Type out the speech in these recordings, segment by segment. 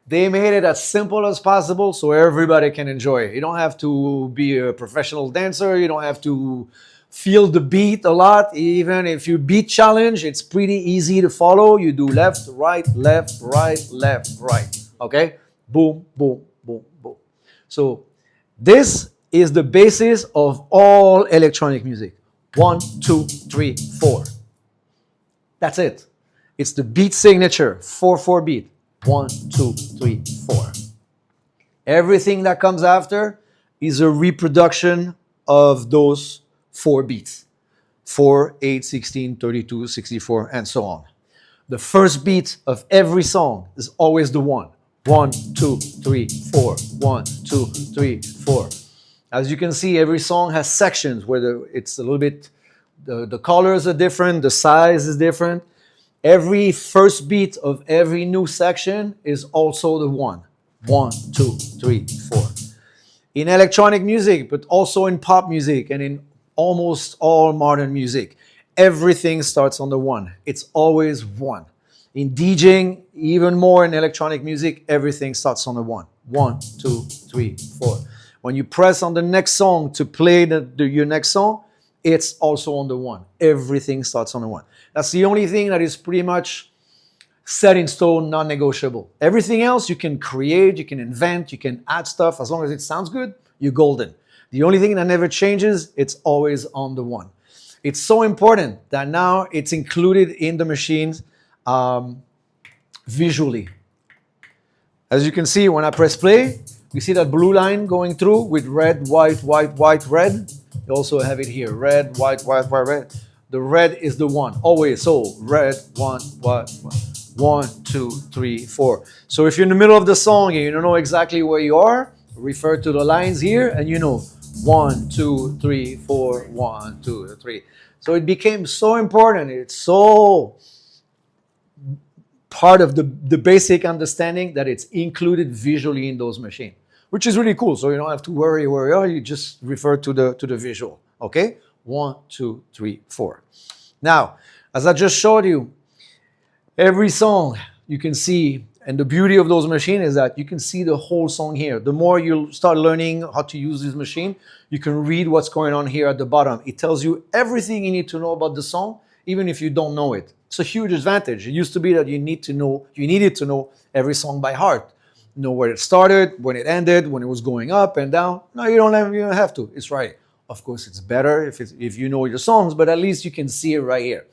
They made it as simple as possible so everybody can enjoy it. You don't have to be a professional dancer. You don't have to feel the beat a lot. Even if you beat challenge, it's pretty easy to follow. You do left, right, left, right, left, right. Okay? Boom, boom, boom, boom. So this is the basis of all electronic music. 1, 2, 3, 4. That's it. It's the beat signature, 4/4 beat. 1, 2, 3, 4. Everything that comes after is a reproduction of those 4 beats. 4, 8, 16, 32, 64, and so on. The first beat of every song is always the 1. 1, 2, 3, 4. 1, 2, 3, 4. As you can see, every song has sections where it's a little bit, the colors are different, the size is different. Every first beat of every new section is also the 1. 1, 2, 3, 4. In electronic music, but also in pop music and in almost all modern music, everything starts on the 1. It's always 1. In DJing, even more in electronic music, everything starts on the 1. 1, 2, 3, 4. When you press on the next song to play your next song, it's also on the 1. Everything starts on the 1. That's the only thing that is pretty much set in stone, non-negotiable. Everything else you can create, you can invent, you can add stuff. As long as it sounds good, you're golden. The only thing that never changes, it's always on the 1. It's so important that now it's included in the machines visually. As you can see, when I press play, you see that blue line going through with red, white, white, white, red. You also have it here, red, white, white, white, red. The red is the 1, always. So red, 1, white, 1, 2, 3, 4. So if you're in the middle of the song and you don't know exactly where you are, refer to the lines here and you know 1, 2, 3, 4, 1, 2, 3. So it became so important. It's so part of the basic understanding that it's included visually in those machines, which is really cool. So you don't have to worry where you are. You just refer to the visual. Okay? 1, 2, 3, 4. Now, as I just showed you, every song you can see, and the beauty of those machines is that you can see the whole song here. The more you start learning how to use this machine, you can read what's going on here at the bottom. It tells you everything you need to know about the song, even if you don't know it. It's a huge advantage. It used to be that you needed to know every song by heart. Know where it started, when it ended, when it was going up and down. No, you don't have to. It's right. Of course, it's better if you know your songs, but at least you can see it right here.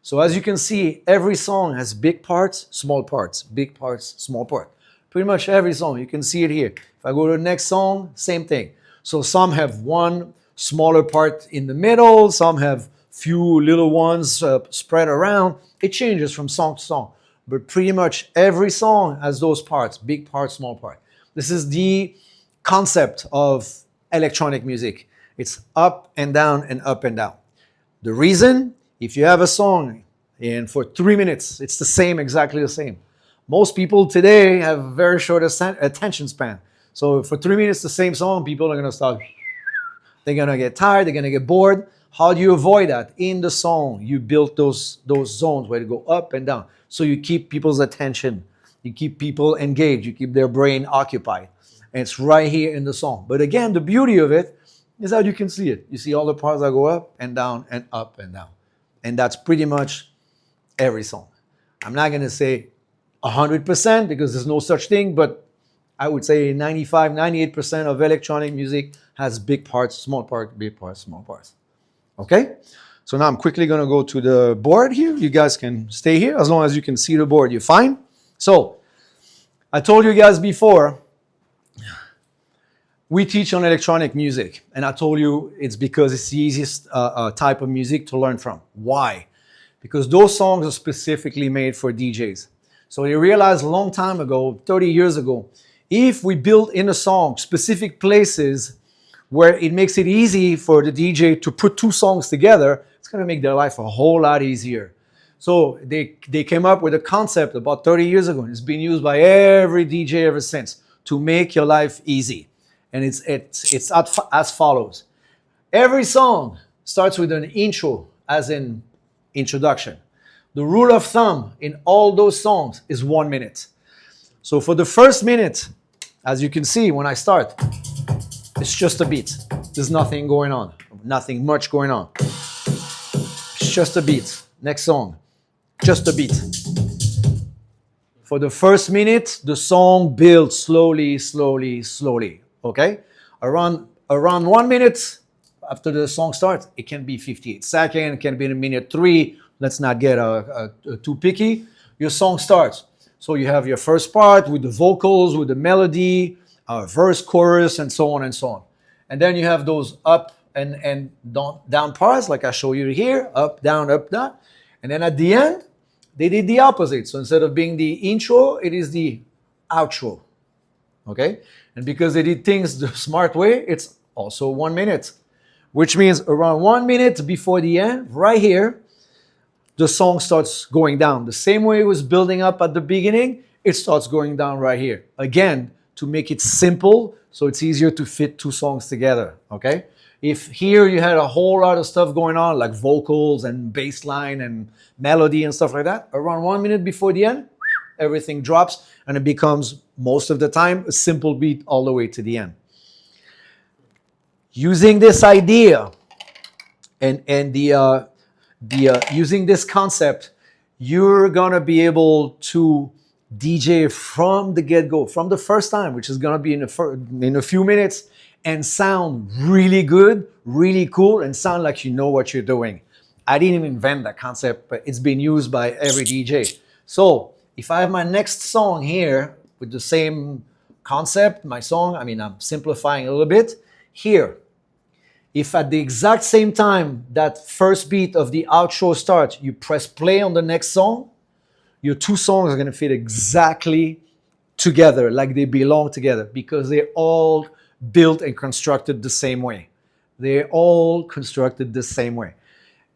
So as you can see, every song has big parts, small parts, big parts, small part. Pretty much every song, you can see it here. If I go to the next song, same thing. So some have one smaller part in the middle, some have few little ones spread around. It changes from song to song. But pretty much every song has those parts, big part, small part. This is the concept of electronic music. It's up and down and up and down. The reason, if you have a song and for 3 minutes, it's the same, exactly the same. Most people today have very short attention span. So for 3 minutes, the same song, people are going to start. They're going to get tired. They're going to get bored. How do you avoid that? In the song, you build those zones where they go up and down. So you keep people's attention. You keep people engaged. You keep their brain occupied. And it's right here in the song. But again, the beauty of it is that you can see it. You see all the parts that go up and down and up and down. And that's pretty much every song. I'm not going to say 100% because there's no such thing, but I would say 95, 98% of electronic music has big parts, small parts, big parts, small parts. Okay? So now I'm quickly going to go to the board here. You guys can stay here. As long as you can see the board, you're fine. So I told you guys before, we teach on electronic music. And I told you it's because it's the easiest type of music to learn from. Why? Because those songs are specifically made for DJs. So they realized a long time ago, 30 years ago, if we build in a song specific places where it makes it easy for the DJ to put two songs together, it's going to make their life a whole lot easier. So they came up with a concept about 30 years ago, and it's been used by every DJ ever since to make your life easy. And it's as follows. Every song starts with an intro, as in introduction. The rule of thumb in all those songs is 1 minute. So for the first minute, as you can see when I start, it's just a beat. There's nothing going on, nothing much going on. It's just a beat. Next song, just a beat. For the first minute, the song builds slowly, slowly, slowly. Okay? Around 1 minute after the song starts, it can be 58 seconds, it can be in minute 3. Let's not get too picky. Your song starts. So you have your first part with the vocals, with the melody, verse, chorus, and so on and so on. And then you have those up and down parts, like I show you here, up, down, up, down. And then at the end, they did the opposite. So instead of being the intro, it is the outro. Okay? And because they did things the smart way, it's also 1 minute. Which means around 1 minute before the end, right here, the song starts going down. The same way it was building up at the beginning, it starts going down right here. Again, to make it simple, so it's easier to fit 2 songs together, okay? If here you had a whole lot of stuff going on, like vocals and bass line and melody and stuff like that, around 1 minute before the end, everything drops and it becomes, most of the time, a simple beat all the way to the end. Using this idea and using this concept, you're gonna be able to DJ from the get-go, from the first time, which is gonna be in a few minutes, and sound really good, really cool, and sound like you know what you're doing. I didn't invent that concept, but it's been used by every DJ. So if I have my next song here with the same concept, my song, I mean, I'm simplifying a little bit. Here, if at the exact same time that first beat of the outro starts, you press play on the next song, your 2 songs are going to fit exactly together, like they belong together, because they're all built and constructed the same way. They're all constructed the same way.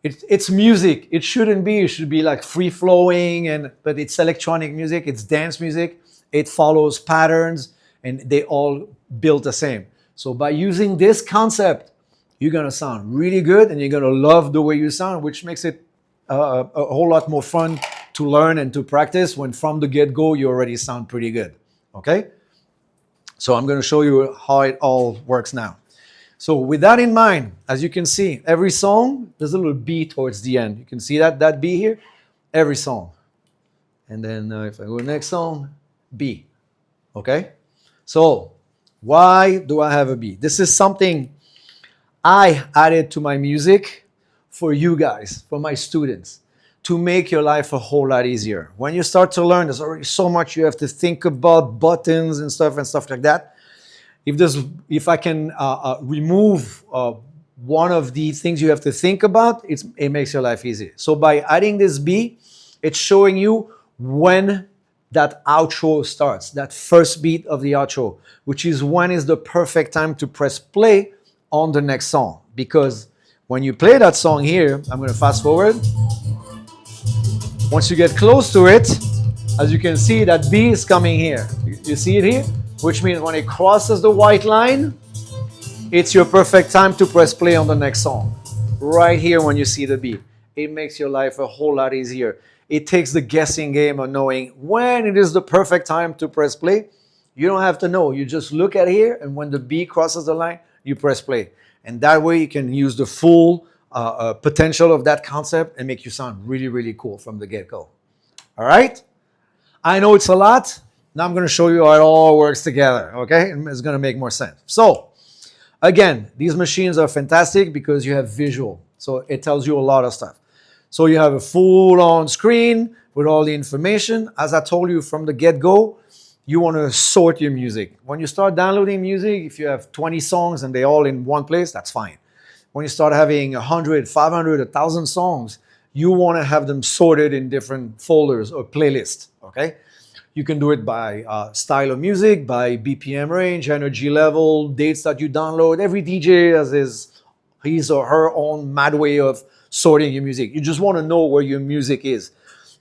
It's music. It shouldn't be. It should be like free-flowing, but it's electronic music. It's dance music. It follows patterns, and they all built the same. So by using this concept, you're going to sound really good, and you're going to love the way you sound, which makes it a whole lot more fun to learn and to practice when from the get-go you already sound pretty good. Okay? So I'm going to show you how it all works now. So with that in mind, as you can see, every song, there's a little B towards the end. You can see that B here? Every song. And then if I go to the next song, B. Okay? So why do I have a B? This is something I added to my music for you guys, for my students, to make your life a whole lot easier. When you start to learn, there's already so much you have to think about, buttons and stuff like that. If I can remove one of the things you have to think about, it makes your life easier. So by adding this B, it's showing you when that outro starts, that first beat of the outro, which is when is the perfect time to press play on the next song. Because when you play that song here, I'm going to fast forward. Once you get close to it, as you can see, that B is coming here. You see it here? Which means when it crosses the white line, it's your perfect time to press play on the next song. Right here when you see the B. It makes your life a whole lot easier. It takes the guessing game of knowing when it is the perfect time to press play. You don't have to know. You just look at here, and when the B crosses the line, you press play. And that way you can use the full potential of that concept and make you sound really, really cool from the get-go. All right? I know it's a lot. Now I'm going to show you how it all works together, okay? And it's going to make more sense. So, again, these machines are fantastic because you have visual. So it tells you a lot of stuff. So you have a full-on screen with all the information. As I told you from the get-go, you want to sort your music. When you start downloading music, if you have 20 songs and they're all in one place, that's fine. When you start having 100, 500, 1,000 songs, you want to have them sorted in different folders or playlists, okay? You can do it by style of music, by BPM range, energy level, dates that you download. Every DJ has his or her own mad way of sorting your music. You just want to know where your music is.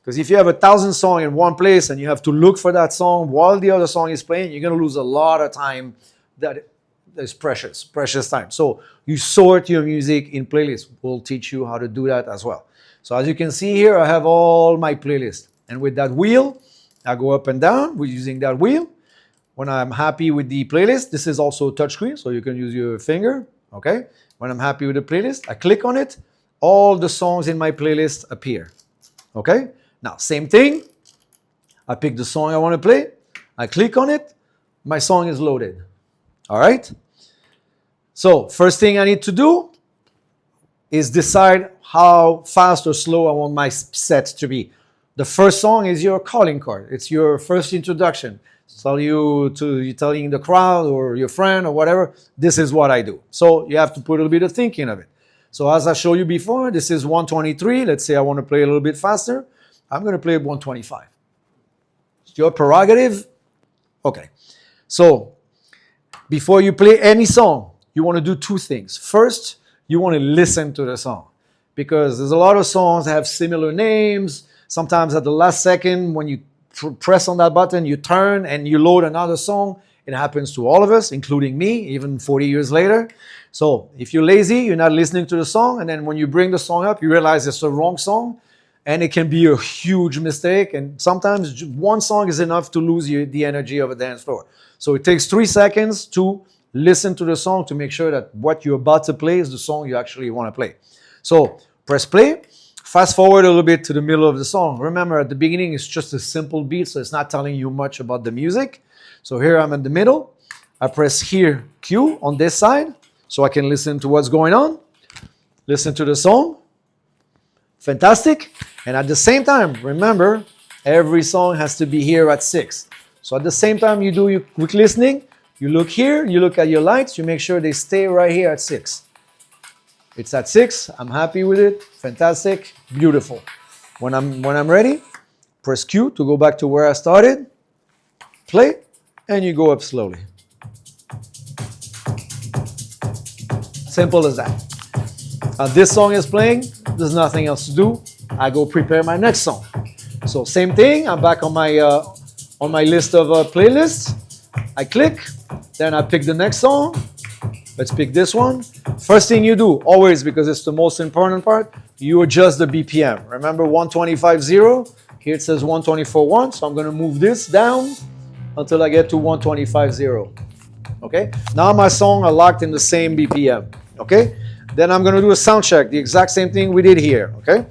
Because if you have 1,000 songs in one place and you have to look for that song while the other song is playing, you're going to lose a lot of time that is precious time. So you sort your music in playlists. We'll teach you how to do that as well. So as you can see here, I have all my playlists. And with that wheel, I go up and down. We're using that wheel. When I'm happy with the playlist, this is also a touchscreen, so you can use your finger, okay? When I'm happy with the playlist, I click on it. All the songs in my playlist appear, okay? Now, same thing. I pick the song I want to play. I click on it. My song is loaded, all right? So, first thing I need to do is decide how fast or slow I want my set to be. The first song is your calling card. It's your first introduction. You're telling the crowd or your friend or whatever, this is what I do. So you have to put a little bit of thinking of it. So as I showed you before, this is 123. Let's say I want to play a little bit faster. I'm going to play 125. It's your prerogative. Okay. So before you play any song, you want to do two things. First, you want to listen to the song because there's a lot of songs that have similar names. Sometimes at the last second, when you press on that button, you turn and you load another song. It happens to all of us, including me, even 40 years later. So if you're lazy, you're not listening to the song, and then when you bring the song up, you realize it's the wrong song, and it can be a huge mistake. And sometimes one song is enough to lose the energy of a dance floor. So it takes 3 seconds to listen to the song to make sure that what you're about to play is the song you actually want to play. So press play. Fast forward a little bit to the middle of the song. Remember, at the beginning, it's just a simple beat, so it's not telling you much about the music. So here I'm in the middle. I press here Q on this side, so I can listen to what's going on. Listen to the song. Fantastic. And at the same time, remember, every song has to be here at 6. So at the same time you do your quick listening, you look here, you look at your lights, you make sure they stay right here at 6. It's at 6. I'm happy with it. Fantastic. Beautiful. When I'm ready, press Q to go back to where I started. Play, and you go up slowly. Simple as that. This song is playing. There's nothing else to do. I go prepare my next song. So same thing. I'm back on my list of playlists. I click. Then I pick the next song. Let's pick this one. First thing you do, always, because it's the most important part, you adjust the BPM. Remember 125.0? Here it says 124.1, so I'm going to move this down until I get to 125.0. Okay? Now my song are locked in the same BPM. Okay? Then I'm going to do a sound check, the exact same thing we did here. Okay?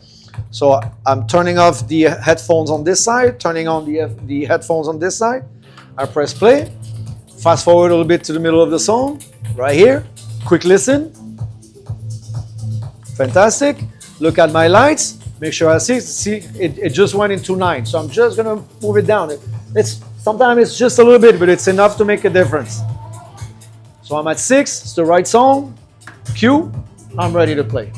So I'm turning off the headphones on this side, turning on the headphones on this side. I press play. Fast forward a little bit to the middle of the song. Right here, quick listen. Fantastic. Look at my lights. Make sure I see it just went into 9. So I'm just gonna move it down. Sometimes it's just a little bit, but it's enough to make a difference. So I'm at 6. It's the right song. Cue. I'm ready to play.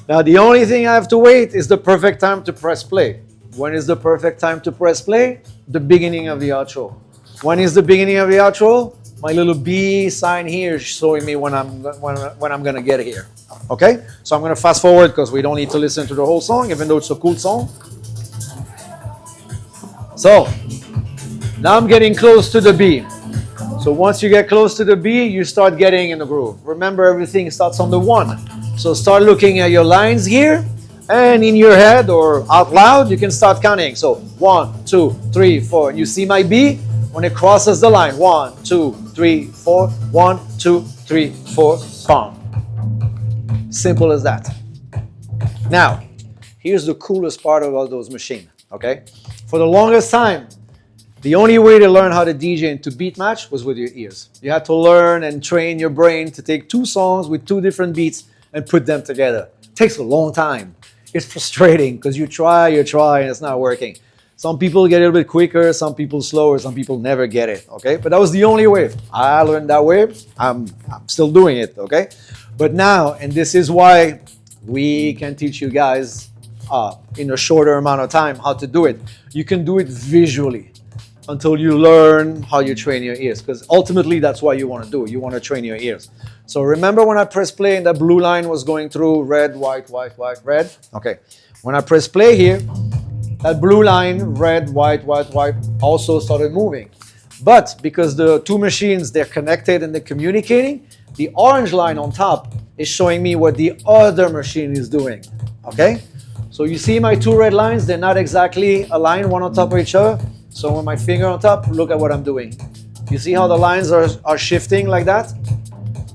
Now the only thing I have to wait is the perfect time to press play. When is the perfect time to press play? The beginning of the outro. When is the beginning of the outro? My little B sign here is showing me when I'm gonna get here. Okay? So I'm gonna fast forward because we don't need to listen to the whole song, even though it's a cool song. So now I'm getting close to the B. So once you get close to the B, you start getting in the groove. Remember, everything starts on the 1. So start looking at your lines here, and in your head or out loud, you can start counting. So 1, 2, 3, 4. You see my B? When it crosses the line, 1, 2, 3, 4, 1, 2, 3, 4, bam. Simple as that. Now, here's the coolest part about those machines, okay? For the longest time, the only way to learn how to DJ and to beat match was with your ears. You had to learn and train your brain to take 2 songs with 2 different beats and put them together. It takes a long time. It's frustrating because you try, and it's not working. Some people get a little bit quicker, some people slower, some people never get it, okay? But that was the only way. I learned that way. I'm still doing it, okay? But now, and this is why we can teach you guys in a shorter amount of time how to do it. You can do it visually until you learn how you train your ears, because ultimately that's what you want to do. You want to train your ears. So remember when I press play and that blue line was going through red, white, white, white, red? Okay. When I press play here, that blue line, red, white, white, white, also started moving. But because the 2 machines, they're connected and they're communicating, the orange line on top is showing me what the other machine is doing, okay? So you see my two red lines, they're not exactly aligned one on top of each other. So with my finger on top, look at what I'm doing. You see how the lines are shifting like that?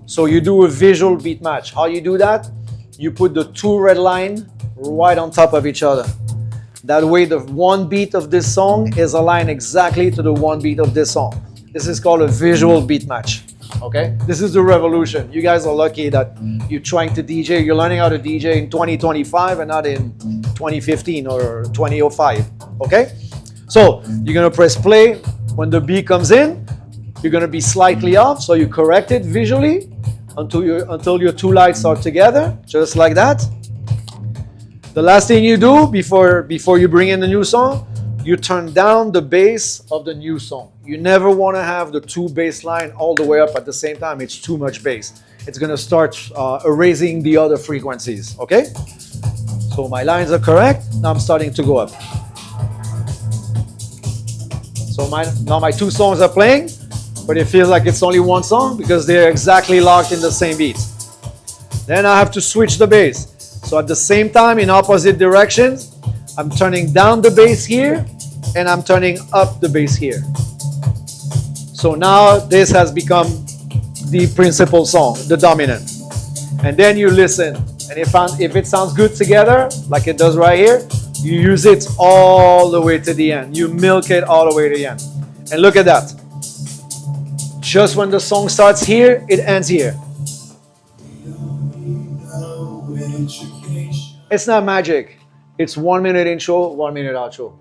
So you do a visual beat match. How you do that? You put the two red lines right on top of each other. That way the one beat of this song is aligned exactly to the one beat of this song. This is called a visual beat match. Okay? This is the revolution. You guys are lucky that you're trying to DJ. You're learning how to DJ in 2025 and not in 2015 or 2005. Okay? So you're going to press play. When the beat comes in, you're going to be slightly off. So you correct it visually until your two lights are together, just like that. The last thing you do before you bring in the new song, you turn down the bass of the new song. You never want to have the two bass line all the way up at the same time. It's too much bass. It's going to start erasing the other frequencies, okay? So my lines are correct. Now I'm starting to go up. So now my two songs are playing, but it feels like it's only one song because they're exactly locked in the same beat. Then I have to switch the bass. So at the same time, in opposite directions, I'm turning down the bass here and I'm turning up the bass here. So now this has become the principal song, the dominant. And then you listen. And if it sounds good together, like it does right here, you use it all the way to the end. You milk it all the way to the end. And look at that. Just when the song starts here, it ends here. It's not magic. It's 1 minute intro, 1 minute outro.